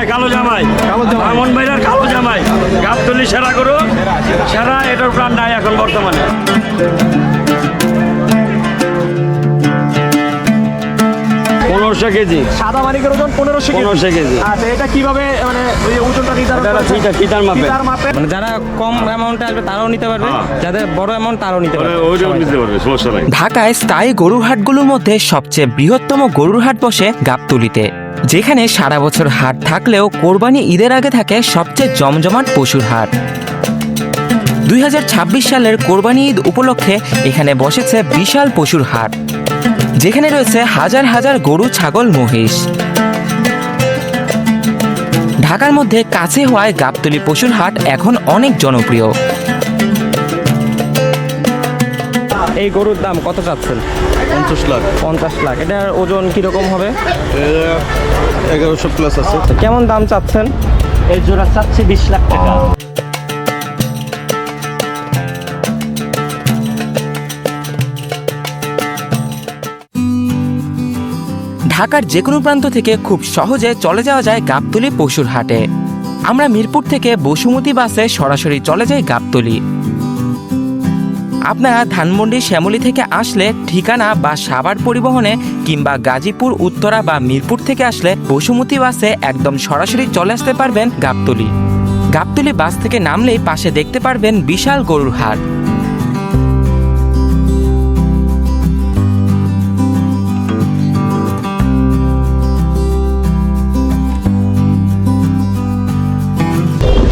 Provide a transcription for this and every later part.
জামাই, কালো জামাই, মামুন ভাইয়ের কালো জামাই, গাবতলী সেরা গরু, সেরা এটার প্রাণ নাই এখন বর্তমানে। 1500 কেজি সাদা মানিকের ওজন 1500 কেজি। আচ্ছা, এটা কিভাবে মানে ওই ওজনটা নির্ধারণ এটা করেছেন? ফিটার মাপে। ফিটার মাপে। মানে যারা কম অ্যামাউন্টে আসবে তারাও নিতে পারবে, যাদের বড় অ্যামাউন্ট তারাও নিতে পারবে। ওইটাও নিতে পারবে, সমস্যা নাই। ঢাকায় স্থায়ী গরুর হাটগুলোর মধ্যে সবচেয়ে বৃহত্তম গরুর হাট বসে গাবতলীতে, যেখানে সারা বছর হাট থাকলেও কোরবানি ঈদের আগে থাকে সবচেয়ে জমজমাট পশুর হাট। 2026 সালের কোরবানি ঈদ উপলক্ষে এখানে বসেছে বিশাল পশুর হাট, যেখানে রয়েছে হাজার হাজার গরু, ছাগল, মহিষ। ঢাকার মধ্যে কাছে হওয়ায় গাবতলী পশুর হাট এখন অনেক জনপ্রিয়। এই গরুর দাম কত চাচ্ছেন? 50 লাখ। 50 লাখ। এটার ওজন কিরকম হবে? 1100 প্লাস আছে। কেমন দাম চাচ্ছেন? এই জোড়া চাচ্ছে 20 লাখ টাকা। ঢাকার যে কোনো প্রান্ত থেকে খুব সহজে চলে যাওয়া যায় গাবতলী পশুর হাটে। আমরা মিরপুর থেকে বসুমতী বাসে সরাসরি চলে যাই গাবতলী। আপনারা ধানমন্ডি শ্যামলী থেকে আসলে ঠিকানা বা সাভার পরিবহনে কিংবা গাজীপুর, উত্তরা বা মিরপুর থেকে আসলে বসুমতী বাসে একদম সরাসরি চলে আসতে পারবেন গাবতলী। গাবতলী বাস থেকে নামলেই পাশে দেখতে পারবেন বিশাল গরুর হাট।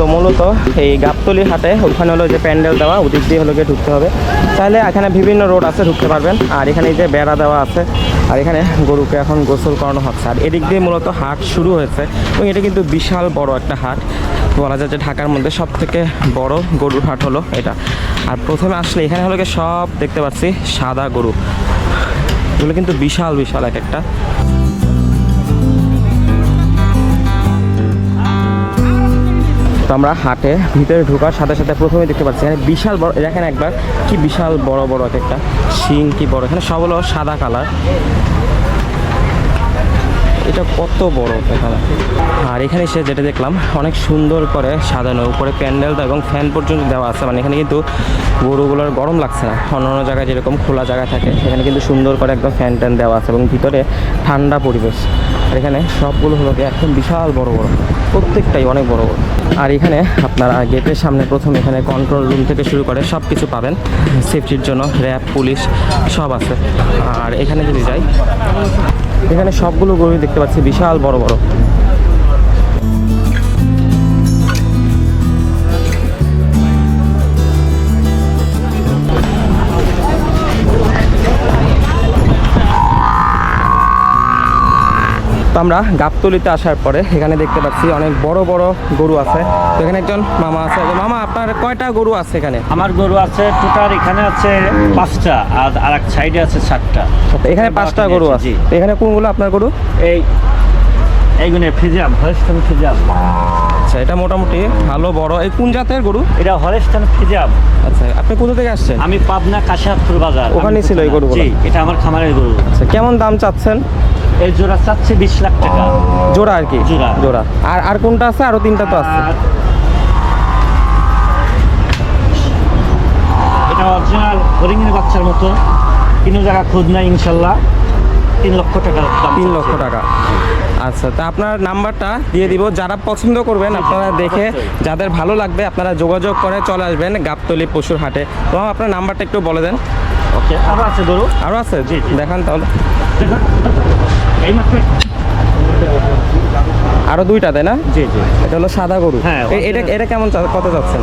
তো মূলত এই গাবতলী হাটে ওখানে হলো যে প্যান্ডেল দেওয়া, ওদিক দিয়ে হলো গিয়ে ঢুকতে হবে। চাইলে এখানে বিভিন্ন রোড আছে, ঢুকতে পারবেন। আর এখানে এই যে বেড়া দেওয়া আছে, আর এখানে গরুকে এখন গোসল করানো হচ্ছে। আর এদিক দিয়ে মূলত হাট শুরু হয়েছে এবং এটা কিন্তু বিশাল বড় একটা হাট, বলা যায় যে ঢাকার মধ্যে সব থেকে বড় গরুর হাট হলো এটা। আর প্রথমে আসলে এখানে হলো গিয়ে সব দেখতে পাচ্ছি সাদা গরু, এগুলো কিন্তু বিশাল বিশাল এক একটা। তো আমরা হাটে ভিতরে ঢোকার সাথে সাথে প্রথমে দেখতে পাচ্ছি এখানে বিশাল বড়, দেখেন একবার কি বিশাল বড় বড় এক একটা শিং, কি বড়। এখানে সব হলো সাদা কালার, এটা কত বড় এখানে। আর এখানে এসে যেটা দেখলাম অনেক সুন্দর করে সাজানো, উপরে প্যান্ডেল এবং ফ্যান পর্যন্ত দেওয়া আছে। মানে এখানে কিন্তু গরুগুলোর গরম লাগছে না, অন্যান্য জায়গায় যেরকম খোলা জায়গা থাকে সেখানে কিন্তু সুন্দর করে একদম ফ্যান ট্যান দেওয়া আছে এবং ভিতরে ঠান্ডা পরিবেশ। আর এখানে সবগুলো হলো একদম বিশাল বড় বড়, প্রত্যেকটাই অনেক বড় বড়। আর এখানে আপনারা গেটের সামনে প্রথম এখানে কন্ট্রোল রুম থেকে শুরু করে সব কিছু পাবেন, সেফটির জন্য র্যাব, পুলিশ সব আছে। আর এখানে যদি যাই, এখানে সবগুলো গরু দেখতে পাচ্ছি বিশাল বড় বড়। তো আমরা গাবতলীতে আসার পরে এখানে দেখতে পাচ্ছি অনেক বড় বড় গরু আছে। তো এখানে একজন মামা আছে। মামা, আপনার কয়টা গরু আছে এখানে? আমার গরু আছে টোটাল, এখানে আছে 5টা, আর এক সাইডে আছে 7টা। এখানে 5টা গরু আছে। তো এখানে কোনগুলো আপনার গরু? এইগুলো ফ্রিজিয়াম, হলস্টাইন ফ্রিজিয়াম। আচ্ছা, এটা মোটামুটি ভালো বড়। এই কোন জাতের গরু? এটা হলস্টাইন ফ্রিজিয়াম। আচ্ছা, আপনি কোথা থেকে আসছেন? আমি পাবনা কাশিয়াতপুর বাজার, ওখানে ছিল এই গরু? জি, এটা আমার খামারের গরু। আচ্ছা, কেমন দাম চাচ্ছেন? এই জোড়া চাচ্ছে 20 লাখ টাকা জোড়া আর কি? জোড়া। আর কোনটা আছে? আরো 3টা তো আছে। এটা অরিজিনাল হরিণের বাচ্চার মতো, কোনো জায়গা খোঁজ নাই, ইনশাল্লাহ 3 লক্ষ টাকা। 3 লক্ষ টাকা। আচ্ছা, তা আপনার নাম্বারটা দিয়ে দিব, যারা পছন্দ করবেন আপনারা দেখে, যাদের ভালো লাগবে আপনারা যোগাযোগ করে চলে আসবেন গাবতলী পশুর হাটে। তো আপনার নাম্বারটা একটু বলে দেন। ওকে, আরও আছে গরু? আরও আছে? জি, দেখান তাহলে। এই মাত্র আরো 2টা, তাই না? জি জি। এটা হলো সাদা গরু। হ্যাঁ। এটা কেমন কত যাচ্ছেন?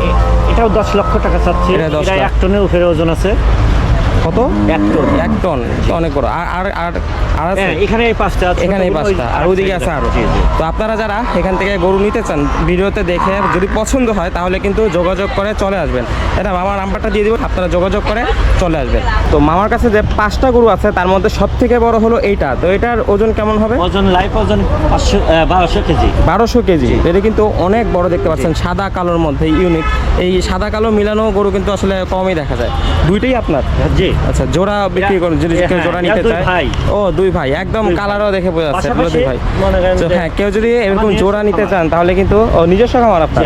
এটাও 10 লক্ষ টাকা চাচ্ছি। এটা 10 লাখ। 1 টনের উপরে ওজন আছে। কত? 1 টন। 1 টন, তো অনেক বড়। আর আছে? এখানে এই 5টা আছে, এখানে এই 5টা, আর ওইদিকে আছে আরো। জি জি। তো আপনারা যারা এখান থেকে গরু নিতে চান, ভিডিওতে দেখে যদি পছন্দ হয় তাহলে কিন্তু যোগাযোগ করে চলে আসবেন। এটা মামার নাম্বারটা দিয়ে দিব, আপনারা যোগাযোগ করে চলে আসবেন। তো মামার কাছে যে 5টা গরু আছে তার মধ্যে সব থেকে বড় হলো এইটা। তো এটার ওজন কেমন হবে? ওজন লাইফ ওজন 1200 কেজি। 1200 কেজি। এটা কিন্তু অনেক বড় দেখতে পাচ্ছেন, সাদা কালোর মধ্যে ইউনিক। এই সাদা কালো মিলানো গরু কিন্তু আসলে কমই দেখা যায়। দুইটাই আপনার? জি আচ্ছা, জোড়া বিক্রি করেন যদি কেউ জোড়া নিতে দুই চায়? ভাই। ও, দুই ভাই, একদম কালারও দেখে বোঝা যাচ্ছে এগুলো পাশাপাশি দুই ভাই। মনে করেন তো যে- হ্যাঁ, কেউ যদি এরকম জোড়া নিতে চান তাহলে কিন্তু নিজস্ব খামার আপনার?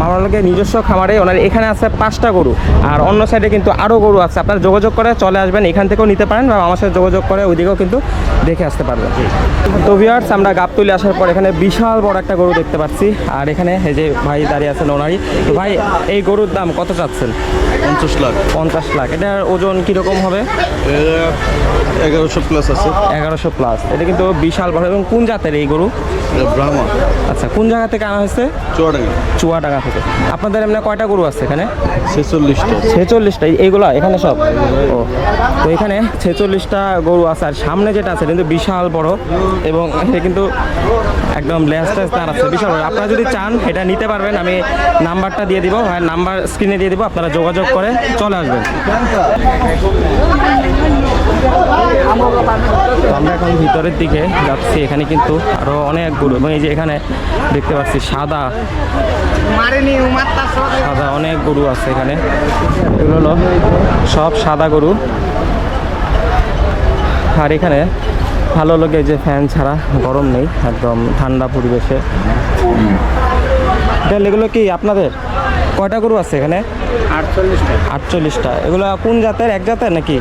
মামার লোকের নিজস্ব খামারে ওনার এখানে আছে 5টা গরু, আর অন্য সাইডে কিন্তু আরও গরু আছে। আপনারা যোগাযোগ করে চলে আসবেন, এখান থেকেও নিতে পারেন বা আমার সাথে যোগাযোগ করে ওইদিকেও কিন্তু দেখে আসতে পারবেন। তো ভিউয়ার্স, আমরা গাবতলী আসার পর এখানে বিশাল বড় একটা গরু দেখতে পাচ্ছি, আর এখানে এই যে ভাই দাঁড়িয়ে আছেন ওনারই। তো ভাই, এই গরুর দাম কত চাচ্ছেন? 50 লাখ। 50 লাখ। এটার ওজন কীরকম হবে? 1100 প্লাস আছে। 1100 প্লাস। এটা কিন্তু বিশাল বড়। এবং কোন জাতের এই গরু? ব্রাহ্মা। আচ্ছা, কোন জায়গা থেকে আনা হয়েছে? চুয়াডাঙ্গা। চুয়াডাঙ্গা থেকে। আপনাদের এমনি কয়টা গরু আছে এখানে? 46টা। 46টা এইগুলা এখানে সব? ও, তো এখানে 46টা গরু আছে, আর সামনে যেটা আছে কিন্তু বিশাল বড়, এবং এটা কিন্তু একদম লেস তার আছে, বিশাল বড়। আপনারা যদি চান এটা নিতে পারবেন, আমি নাম্বারটা দিয়ে দিব, হ্যাঁ নাম্বার স্ক্রিনে দিয়ে দিব, আপনারা যোগাযোগ করে চলে আসবেন। তো আমরা এখন ভিতরের দিকে যাচ্ছি, এখানে কিন্তু আরো অনেক গরু, এবং এই যে এখানে দেখতে পাচ্ছি সাদা সাদা অনেক গরু আছে এখানে। এগুলো হলো সব সাদা গরু, আর এখানে ভালো লাগে যে ফ্যান ছাড়া, গরম নেই, একদম ঠান্ডা পরিবেশে। এগুলো কি আপনাদের কয়টা গরু আছে এখানে? 48টা। এগুলো কোন জাতের? এক জাতের নাকি?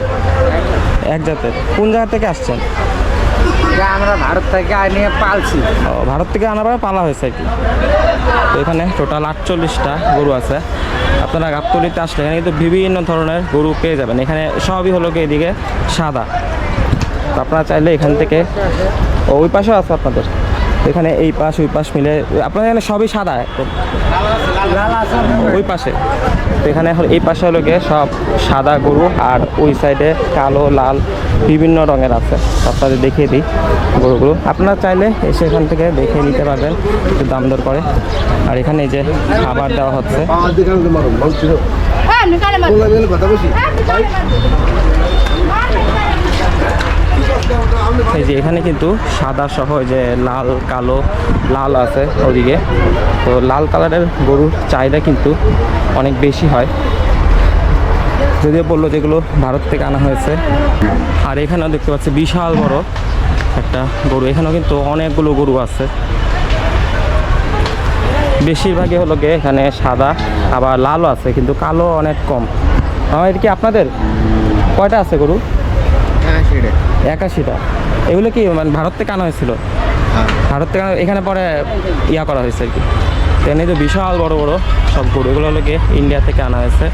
এক জাতের। কোন জায়গা থেকে আসছেন? আমরা ভারত থেকে নিয়ে পালছি। ও, ভারত থেকে আনার পরে পালা হয়েছে আর কি। তো এখানে টোটাল 48টা গরু আছে। আপনারা গাবতলীতে আসলে এখানে কিন্তু বিভিন্ন ধরনের গরু পেয়ে যাবেন। এখানে সবই হলো কি এদিকে সাদা। তো আপনারা চাইলে এখান থেকে, ওই পাশেও আছে আপনাদের, এখানে এই পাশ ওই পাশ মিলে আপনাদের এখানে সবই সাদা একদম। ওই পাশে তো এখানে এই পাশে হলো গিয়ে সব সাদা গরু, আর ওই সাইডে কালো লাল বিভিন্ন রঙের আছে। আপনাদের দেখিয়ে দিই গরুগুলো, আপনারা চাইলে এসে এখান থেকে দেখে নিতে পারবেন একটু দাম দর করে। আর এখানে এই যে খাবার দেওয়া হচ্ছে। এই যে এখানে কিন্তু সাদা সহ যে লাল কালো লাল আছে ওদিকে, তো লাল কালারের গরুর চাহিদা কিন্তু অনেক বেশি হয়, যদিও বললো যেগুলো ভারত থেকে আনা হয়েছে। আর এখানেও দেখতে পাচ্ছি বিশাল বড় একটা গরু, এখানেও কিন্তু অনেকগুলো গরু আছে। বেশিরভাগই হলো গিয়ে এখানে সাদা, আবার লালও আছে, কিন্তু কালো অনেক কম। এটা কি আপনাদের কয়টা আছে গরু? 81টা। এগুলো কি মানে ভারত থেকে আনা হয়েছিল? ভারত থেকে এখানে পরে ইয়া করা হয়েছে আর কি। এখানে তো বিশাল বড় বড় সব গরু, এগুলো হলো গিয়ে ইন্ডিয়া থেকে আনা হয়েছে।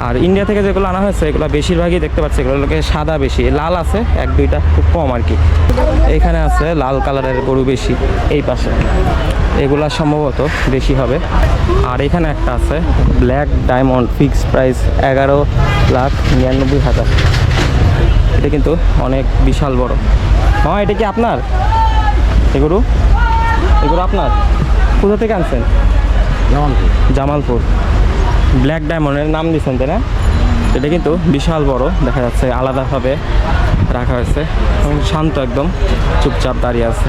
আর ইন্ডিয়া থেকে যেগুলো আনা হয়েছে এগুলো বেশিরভাগই দেখতে পাচ্ছি এগুলো লোকে সাদা, বেশি লাল আছে এক দুইটা, খুব কম আর কি। এখানে আছে লাল কালারের গরু বেশি, এই পাশে এগুলা সম্ভবত বেশি হবে। আর এখানে একটা আছে ব্ল্যাক ডায়মন্ড, ফিক্সড প্রাইস 11,99,000। এটা কিন্তু অনেক বিশাল বড়। হ্যাঁ, এটা কি আপনার এগুলো? এগুলো আপনার? কোথা থেকে আনছেন? জামালপুর। ব্ল্যাক ডায়মন্ডের নাম দিচ্ছেন তাই না? এটা কিন্তু বিশাল বড় দেখা যাচ্ছে, আলাদাভাবে রাখা হয়েছে এবং শান্ত, একদম চুপচাপ দাঁড়িয়ে আছে।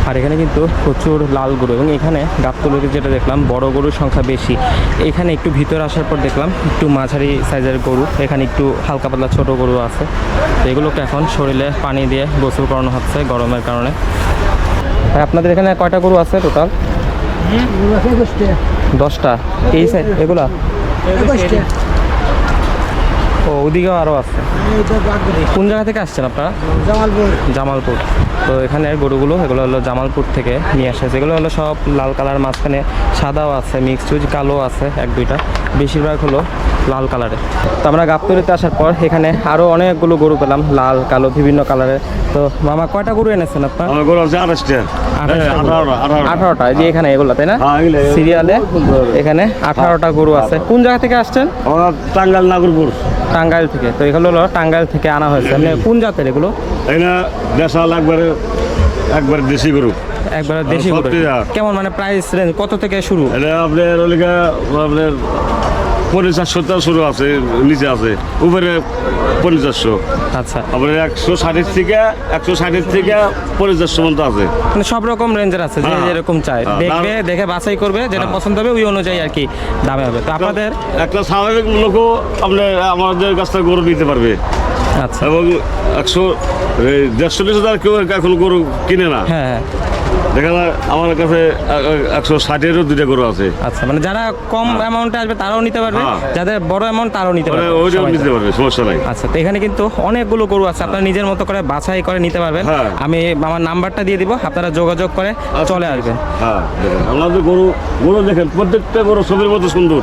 আর এখানে কিন্তু প্রচুর লাল গরু, এবং এখানে গাবতলীতে যেটা দেখলাম বড় গরুর সংখ্যা বেশি। এখানে একটু ভিতরে আসার পর দেখলাম একটু মাঝারি সাইজের গরু, এখানে একটু হালকা পাতলা ছোট গরু আছে। তো এগুলোকে এখন শরীরে পানি দিয়ে গোসল করানো হচ্ছে গরমের কারণে। ভাই, আপনাদের এখানে কয়টা গরু আছে টোটাল? 10টা। এই সাইড এগুলা? ও, ওদিকেও আরও আছে। কোন জায়গা থেকে আসছেন আপনারা? জামালপুর। তো এখানে গরুগুলো এগুলো হলো জামালপুর থেকে নিয়ে আসা হয়েছে। এগুলো হলো সব লাল কালার, মাঝখানে সাদাও আছে, মিক্সড কালো আছে এক দুইটা, বেশিরভাগ হলো লাল কালারের। তো আমরা গাবতলীতে আসার পর এখানে আরও অনেকগুলো গরু পেলাম, লাল কালো বিভিন্ন কালারের। তো মামা, কয়টা গরু এনেছেন আপনার? আমার গরু আছে 28টা। 18টা। যে এখানে এগুলো তাই না? হ্যাঁ, এগুলো। সিরিয়ালে এখানে 18টা গরু আছে। কোন জায়গা থেকে আসছেন? আমরা টাঙ্গাইল নাগরপুর। টাঙ্গাইল থেকে। তো এগুলো হলো টাঙ্গাইল থেকে আনা হয়েছে। মানে কোন জাতের এগুলো? এখানে দেশাল একবারে দেশি গরু। একবারে দেশি গরু। সত্যি আর। কেমন মানে প্রাইস রেঞ্জ কত থেকে শুরু? এটা আপনার 4,400 শুরু আছে, নিচে আছে, উপরে 4,400। আচ্ছা, তারপরে 160 থেকে 4,400 পর্যন্ত আছে। মানে সব রকম রেঞ্জের আছে, যে হ্যাঁ। যেরকম চায় হ্যাঁ, দেখবে, দেখে বাছাই করবে, যেটা পছন্দ হবে ওই অনুযায়ী আর কি দামে হবে। তো আপনাদের একটা স্বাভাবিক লোকও আপনার আমাদের কাছ থেকে গরু নিতে পারবে। আচ্ছা, এবং 150 কেউ এখন গরু কিনে না। হ্যাঁ হ্যাঁ, দেখা যায় আমার কাছে 160-এরও 2টা গরু আছে। আচ্ছা, মানে যারা কম অ্যামাউন্টে আসবে তারাও নিতে পারবে, হ্যাঁ। যাদের বড় অ্যামাউন্ট তারাও নিতে পারবে, ওইটাও সবাই নিতে পারবে, সমস্যা নাই। আচ্ছা, তো এখানে কিন্তু অনেকগুলো গরু আছে, আপনারা নিজের মতো করে বাছাই করে নিতে পারবেন। হ্যাঁ। আমি আমার নাম্বারটা দিয়ে দিব, আপনারা যোগাযোগ করে চলে আসবেন। হ্যাঁ, দেখেন আপনাদের গরু দেখেন, প্রত্যেকটা গরু ছবির মতো সুন্দর,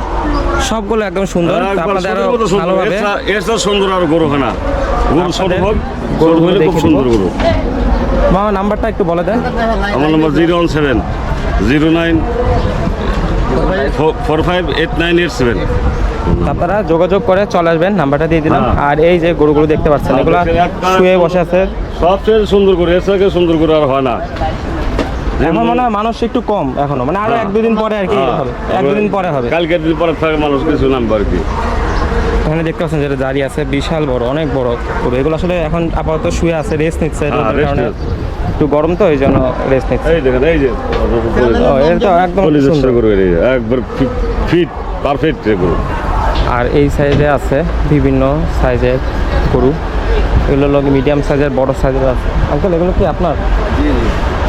সবগুলো একদম সুন্দর, তো একবার আপনাদের আরো ছবির মতো সুন্দর। ভালোভাবে এর চেয়ে সুন্দর আর গরু হয় না। গরু ছোট আপনাদের হোক, গরুগুলো ছোট হলে খুব দেখে সুন্দর দিব। গরু। মামা নাম্বারটা একটু বলে দেন। আমার নম্বর 01709458987। আপনারা যোগাযোগ করে চলে আসবেন, নাম্বারটা দিয়ে দিলাম। হ্যাঁ। আর এই যে গরুগুলো দেখতে পাচ্ছেন, এগুলো শুয়ে বসে আছে, সবচেয়ে সুন্দর গরু, এর থেকে সুন্দর গরু আর হয় না। এখন মনে হয় মানুষ একটু কম এখনো, মানে আরো 1-2 দিন পরে আর কি হবে, 1-2 দিন পরে হবে। কালকে দিন পরে থাকে মানুষ কিছু নামবে আর কি। এখানে দেখতে পাচ্ছেন যেটা দাঁড়িয়ে আছে, বিশাল বড়, অনেক বড় গরু। এগুলো আসলে এখন আপাতত শুয়ে আছে, রেস্ট নিচ্ছে, হ্যাঁ, রোদের rest কারণে নিচ্ছে। একটু গরম, তো এই জন্য রেস্ট নিচ্ছে। এই দেখেন, এই যে ও, এটা তো একদম সুন্দর। গরু, একবার ফিট পারফেক্ট গরু। আর এই সাইজে আছে বিভিন্ন সাইজের গরু, এগুলো হলো মিডিয়াম সাইজের, বড় সাইজের আছে। আঙ্কেল, এগুলো কি আপনার?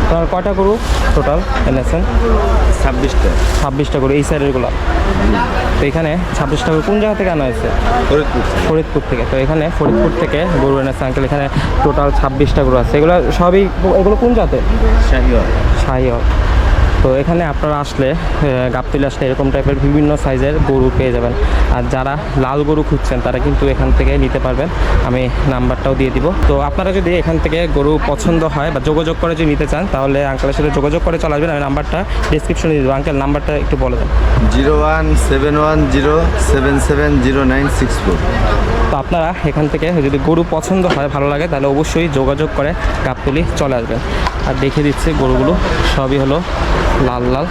আপনার কয়টা গরু টোটাল এনেছেন? 26টা গরু, এই সাইডেরগুলো। তো এখানে 26টা গরু কোন জায়গা থেকে আনা হয়েছে? ফরিদপুর থেকে। তো এখানে ফরিদপুর থেকে গরু এনেছে আঙ্কেল, এখানে টোটাল 26টা গরু আছে। এগুলো সবই, এগুলো কোন জাতের? শাহিওয়াল। তো এখানে আপনারা আসলে, গাবতলী আসলে এরকম টাইপের বিভিন্ন সাইজের গরু পেয়ে যাবেন। আর যারা লাল গরু খুঁজছেন তারা কিন্তু এখান থেকে নিতে পারবেন, আমি নাম্বারটাও দিয়ে দিব। তো আপনারা যদি এখান থেকে গরু পছন্দ হয় বা যোগাযোগ করে যদি নিতে চান, তাহলে আঙ্কেলের সাথে যোগাযোগ করে চলে আসবেন। আমি নাম্বারটা ডিসক্রিপশনে দিয়ে দেবো। আঙ্কেল, নাম্বারটা একটু বলে দেন। 01710770964। তো আপনারা এখান থেকে যদি গরু পছন্দ হয়, ভালো লাগে, তাহলে অবশ্যই যোগাযোগ করে গাবতলী চলে আসবেন। আর দেখে দিচ্ছে গরুগুলো সবই হলো লাল লাল।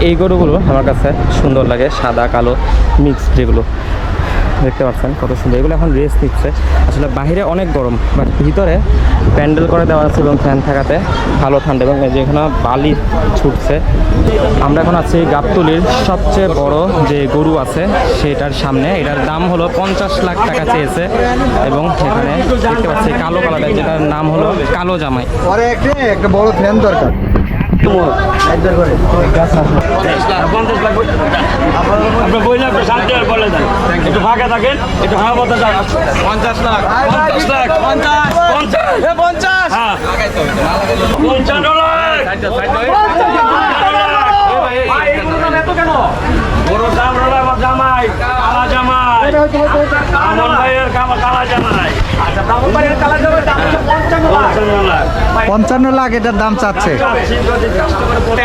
এই গরুগুলো আমার কাছে সুন্দর লাগে, সাদা কালো মিক্স, যেগুলো দেখতে পাচ্ছেন কত সুন্দর। এগুলো এখন রেস্ট নিচ্ছে। আসলে বাইরে অনেক গরম, বাট ভিতরে প্যান্ডেল করে দেওয়া আছে এবং ফ্যান থাকাতে ভালো ঠান্ডা, এবং যেখানে বালি ছুটছে। আমরা এখন আছি গাবতলীর সবচেয়ে বড় যে গরু আছে সেটার সামনে। এটার দাম হলো 50 লাখ টাকা চেয়েছে, এবং এখানে দেখতে পাচ্ছি কালো কালারের, যেটার নাম হলো কালো জামাই। পরে একটা বড় ফ্যান দরকার। 50 লাখ আপনার বইলে আপনি শান্তি আর বলে দেন, একটু ফাঁকা থাকেন, একটু হাওয়া বাতাস যাক। 50 লাখ 50 লাখ 50 হ্যাঁ 55 লাখ। গরুর দাম হলো আমার জামাই, কালা জামাই, আমন ভাইয়ের কালা জামাই। আচ্ছা, আমন ভাইয়ের কালা জামাই দাম 55 লাখ। 55 লাখ এটার দাম চাচ্ছে।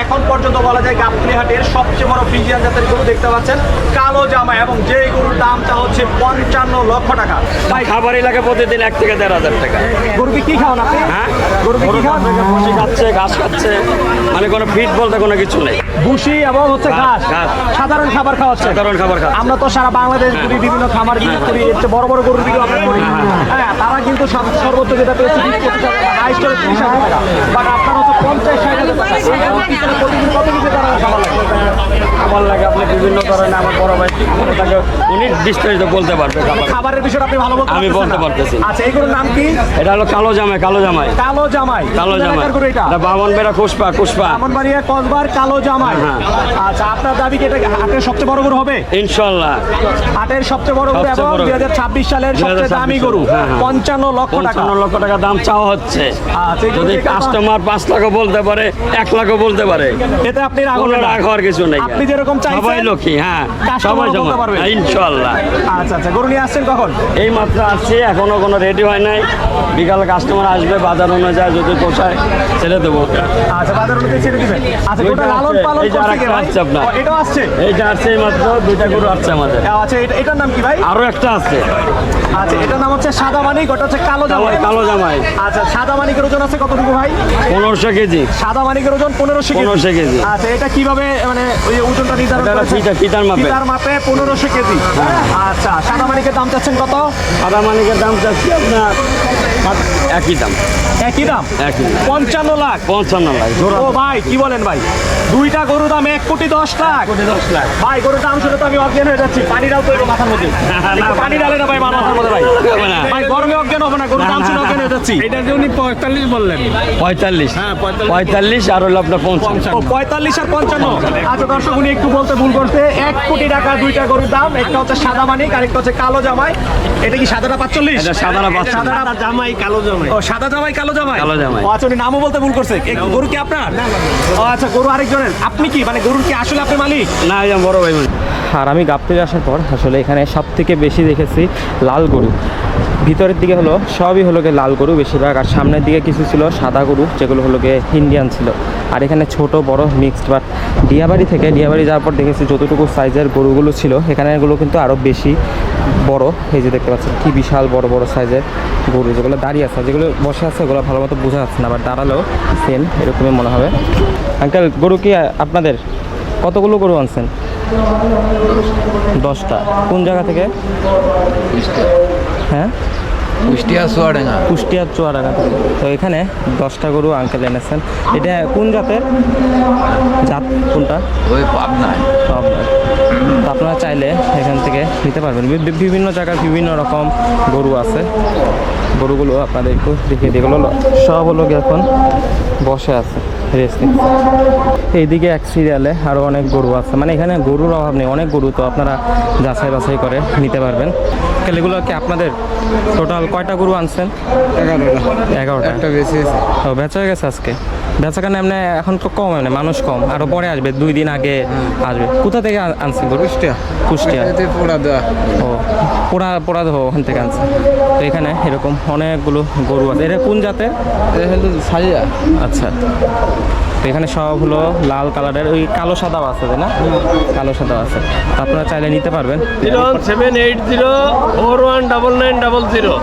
এখন পর্যন্ত বলা যায় গাবতলী হাটের সবচেয়ে বড় ফ্রিজিয়ান জাতের গরু দেখতে পাচ্ছেন, কালো জামা, এবং যেই গরুর দামটা হচ্ছে 55 লক্ষ টাকা। ভাই খাবারই লাগে প্রতিদিন 1 থেকে 1,500 টাকা। গরুকে কি খাওয়ান আপনি? হ্যাঁ, গরুকে কি খাওয়ান? ভুসি খাচ্ছে, ঘাস খাচ্ছে, মানে কোনো ফিট বলতে কোনো কিছু নেই। ভুসি এবং হচ্ছে ঘাস, ঘাস। সাধারণ খাবার খাওয়াচ্ছে। সাধারণ খাবার খাচ্ছে। আমরা তো সারা বাংলাদেশ ঘুরি, বিভিন্ন খামার ভিজিট করি, এর চেয়ে বড় বড় গরুর ভিডিও আমরা করি। হ্যাঁ, তারা কিন্তু সর্বোচ্চ যেটা পেয়েছে 20-25 টাকা, হাইস্ট 30,000 টাকা, বাট আপনার হচ্ছে 50-60,000 টাকা। এই গরুর পিছনে প্রতিদিন কত কিছু তারা খাবার লাগে? খাবার লাগে আপনি বিভিন্ন ধরনের, আমার বড় ভাই তাকে উনি বিস্তারিত বলতে পারবে খাবার। খাবারের বিষয়টা আপনি ভালো বলতে আমি পারতেছেন বলতে না? পারতেছি। আচ্ছা, এই গরুর নাম কি? এটা হলো কালো জামাই, কালো জামাই, কালো জামাই। কালো কোন জামাই। এলাকার গরু এটা? এটা বামনবেড়া কুষ্পা, কুষ্পা। ব্রাহ্মণবাড়িয়া কসবার কালো জামাই। হ্যাঁ। আচ্ছা, আপনার দাবি কি এটা হাটের সবচেয়ে বড় গরু হবে? ইনশাআল্লাহ হাটের সবচেয়ে বড় গরু, সবচেয়ে এবং বড়। 2026 সালের সবচেয়ে দামি গরু, হ্যাঁ, হ্যাঁ। 55 লক্ষ টাকা। 55 লক্ষ টাকা দাম চাওয়া হচ্ছে। আচ্ছা, এই যদি গরুটা কাস্টমার 5 লাখও বলতে পারে, 1 লাখও বলতে পারে, এতে আপনি রাগ কোনো হবেন না? রাগ হওয়ার কিছু নেই। আপনি যেরকম চাইছেন সবাই লক্ষ্মী, হ্যাঁ, কাস্টমারও সবাই বলতে সমান। পারবে। ইনশাআল্লাহ। আচ্ছা আচ্ছা, গরু নিয়ে আসছেন কখন? এই মাত্র আসছে, এখনো কোনো রেডি হয় নাই। বিকালে কাস্টমার আসবে, বাজার অনুযায়ী যদি পোষায় ছেড়ে দেবো। আচ্ছা, বাজার অনুযায়ী ছেড়ে দিবেন। আচ্ছা, দুইটা গোটা লালন আছে, পালন এই যে করতে আরেকটা গিয়ে ভাই? আসছে আপনার। ও, এটাও আসছে? এইটা আসছে এই মাত্র, 2টা গরু আসছে আমাদের। আচ্ছা, এটার নাম কি ভাই? আরো একটা আছে, আচ্ছা, এটার নাম হচ্ছে সাদা মানিক, ওটা হচ্ছে কালো জামাই। কালো জামাই। আচ্ছা, সাদা মানিকের ওজন আছে কতটুকু ভাই? 1500 কেজি। সাদা মানিকের ওজন 1500 কেজি। 1500 কেজি। আচ্ছা, এটা কিভাবে মানে ওই ওজনটা নির্ধারণ এটা করেছেন? ফিতার মাপে। ফিতার মাপে 1500 কেজি। আচ্ছা, সাদা মানিকের দাম চাচ্ছেন কত? সাদা মানিকের দাম চাচ্ছি আপনার একই দাম। একই দাম? একই। 55 লাখ। 55 লাখ জোড়া। ও ভাই, কি বলেন ভাই? দুইটা গরুর দাম 1,10 লাখ। 10 লাখ। ভাই, গরুর দাম শুনে তো আমি অজ্ঞান হয়ে যাচ্ছি। পানি ডাল তো এলো মাথার মধ্যে। একটু পানি ডালে না ভাই মাথার মধ্যে ভাই। হবে না। ভাই, গরমে অজ্ঞান হবে না, গরুর দাম শুনে অজ্ঞান হয়ে যাচ্ছি। এটা যে উনি 45 বললেন। 45। হ্যাঁ 45 আর হলো আপনার 50। ও, 45 আর 55। আচ্ছা দর্শক, উনি একটু বলতে ভুল করছে। 1 কোটি টাকা দুইটা গরুর দাম। একটা হচ্ছে সাদা মানিক আর একটা হচ্ছে কালো জামাই। এটা কি সাদাটা 45? এটা সাদাটা 45। সাদাটা জামাই, কালো জামাই। ও, সাদা জামাই কালো জামাই। কালো জামাই। ও আচ্ছা, উনি নামও বলতে ভুল করছে। গরু কি আপনার? ও আচ্ছা, গরু আরেকজনের। আপনি কি মানে গরুর কি আসলে আপনি মালিক? না, এই বড় ভাই মানে। আর আমি গাবতলী আসার পর আসলে এখানে সব থেকে বেশি দেখেছি লাল গরু। ভিতরের দিকে হলো সবই হলো গিয়ে লাল গরু বেশিরভাগ, আর সামনের দিকে কিছু ছিল সাদা গরু, যেগুলো হলো গিয়ে ইন্ডিয়ান ছিল। আর এখানে ছোট বড় মিক্সড। বাট ডিয়াবাড়ি যাওয়ার পর দেখেছি যতটুকু সাইজের গরুগুলো ছিল এখানে এগুলো কিন্তু আরও বেশি বড়। এই যে দেখতে পাচ্ছেন কি বিশাল বড় বড় সাইজের গরু, যেগুলো দাঁড়িয়ে আছে, যেগুলো বসে আছে ওগুলো ভালো মতো বোঝা যাচ্ছে না, বাট দাঁড়ালেও সেম এরকমই মনে হবে। আঙ্কেল, গরু কি আপনাদের? কতগুলো গরু আনছেন? 10টা। কোন জায়গা থেকে? হ্যাঁ, কুষ্টিয়া চুয়াডাঙ্গা থেকে। তো এখানে 10টা গরু আঙ্কেল এনেছেন। এটা কোন জাতের? জাত কোনটা? ওই পাবনায়। তো আপনারা চাইলে এখান থেকে নিতে পারবেন। বিভিন্ন জায়গার বিভিন্ন রকম গরু আছে। গরুগুলো আপনাদের একটু দেখিয়ে দিই। এগুলো সব হলো গিয়ে এখন বসে আছে, রেস্ট নিচ্ছে। এইদিকে এক সিরিয়ালে আরও অনেক গরু আছে, মানে এখানে গরুর অভাব নেই, অনেক গরু। তো আপনারা যাচাই বাছাই করে নিতে পারবেন। এগুলো কি আপনাদের? টোটাল কয়টা গরু আনছেন? 11টা। একটা বেশি আছে। ও, বেচা হয়ে গেছে আজকে? বেচা কেন এমনি এখন তো কম, মানে মানুষ কম, আরও পরে আসবে, 2 দিন আগে আসবে। কোথা থেকে আনছেন গরু? কুষ্টিয়া। পোড়া দেওয়া। ও, পোড়া দেবো ওখান থেকে আনছে। তো এখানে এরকম অনেকগুলো গরু আছে। এটা কোন জাতের? সাজিয়া। আচ্ছা, তো এখানে সব হলো লাল কালারের, ওই কালো সাদাও আছে তাই না? কালো সাদাও আছে। তো আপনারা চাইলে নিতে পারবেন। 01780419900।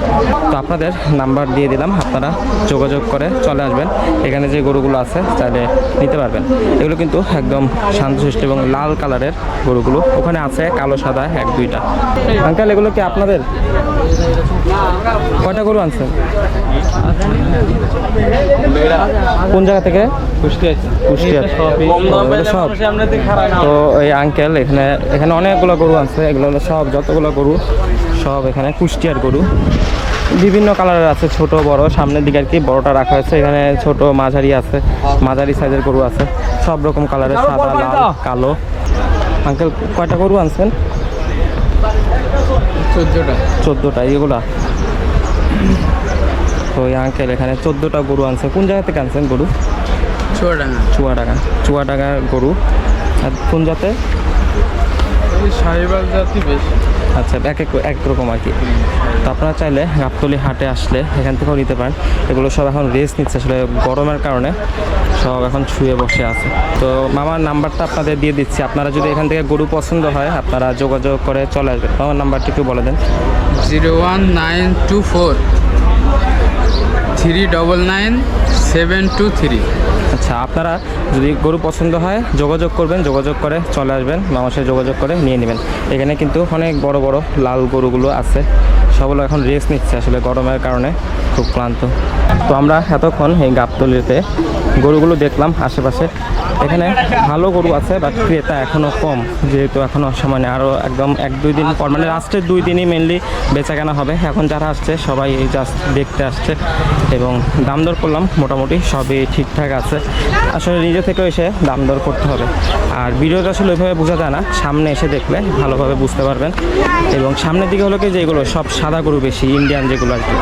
তো আপনাদের নাম্বার দিয়ে দিলাম, আপনারা যোগাযোগ করে চলে আসবেন। এখানে যে গরুগুলো আছে চাইলে নিতে পারবেন। এগুলো কিন্তু একদম শান্তশিষ্ট এবং লাল কালারের গরুগুলো। ওখানে আছে কালো সাদা 1-2টা। আঙ্কেল, এগুলো কি আপনাদের? কয়টা গরু আনছেন? কোন জায়গা থেকে? কুষ্টিয়া। সব। তো এই আঙ্কেল এখানে অনেকগুলো গরু আছে। এগুলো হলো সব, যতগুলো গরু সব এখানে কুষ্টিয়ার গরু। বিভিন্ন কালারের আছে, ছোট বড়। সামনের দিকে আর কি বড়টা রাখা হয়েছে। এখানে ছোট মাঝারি আছে, মাঝারি সাইজের গরু আছে, সব রকম কালারের, সাদা, লাল, কালো। আঙ্কেল, কয়টা গরু আনছেন? 14টা। এগুলা তো এই আঙ্কেল এখানে 14টা গরু আনছে। কোন জায়গা থেকে আনছেন গরু? চুয়াডাঙ্গার গরু। আর কোন জাতে? সাহিবাল জাতি বেশি। আচ্ছা, এক রকম আর কি। তো আপনারা চাইলে গাবতলী হাটে আসলে এখান থেকেও নিতে পারেন। এগুলো সব এখন রেস্ট নিচ্ছে, আসলে গরমের কারণে সব এখন শুয়ে বসে আছে। তো মামার নাম্বারটা আপনাদের দিয়ে দিচ্ছি। আপনারা যদি এখান থেকে গরু পছন্দ হয় আপনারা যোগাযোগ করে চলে আসবেন। মামার নাম্বারটা একটু বলে দেন। 01924 399 আচ্ছা, আপনারা যদি গরু পছন্দ হয় যোগাযোগ করবেন, যোগাযোগ করে চলে আসবেন, মামার সাথে যোগাযোগ করে নিয়ে নেবেন। এখানে কিন্তু অনেক বড় বড় লাল গরুগুলো আছে, সবগুলো এখন রেস্ট নিচ্ছে, আসলে গরমের কারণে খুব ক্লান্ত। তো আমরা এতক্ষণ এই গাবতলীতে গরুগুলো দেখলাম আশেপাশে। এখানে ভালো গরু আছে, বাট ক্রেতা এখনও কম, যেহেতু এখনও সময় নেই। আরও একদম 1-2 দিন পর, মানে লাস্টের 2 দিনই মেনলি বেচা কেনা হবে। এখন যারা আসছে সবাই এই জাস্ট দেখতে আসছে, এবং দাম দর করলাম, মোটামুটি সবই ঠিকঠাক আছে। আসলে নিজে থেকেও এসে দাম দর করতে হবে। আর ভিডিওটা আসলে ওইভাবে বোঝা যায় না, সামনে এসে দেখলে ভালোভাবে বুঝতে পারবেন। এবং সামনের দিকে হলো কি, যেগুলো সব সাদা গরু বেশি, ইন্ডিয়ান যেগুলো আর কি।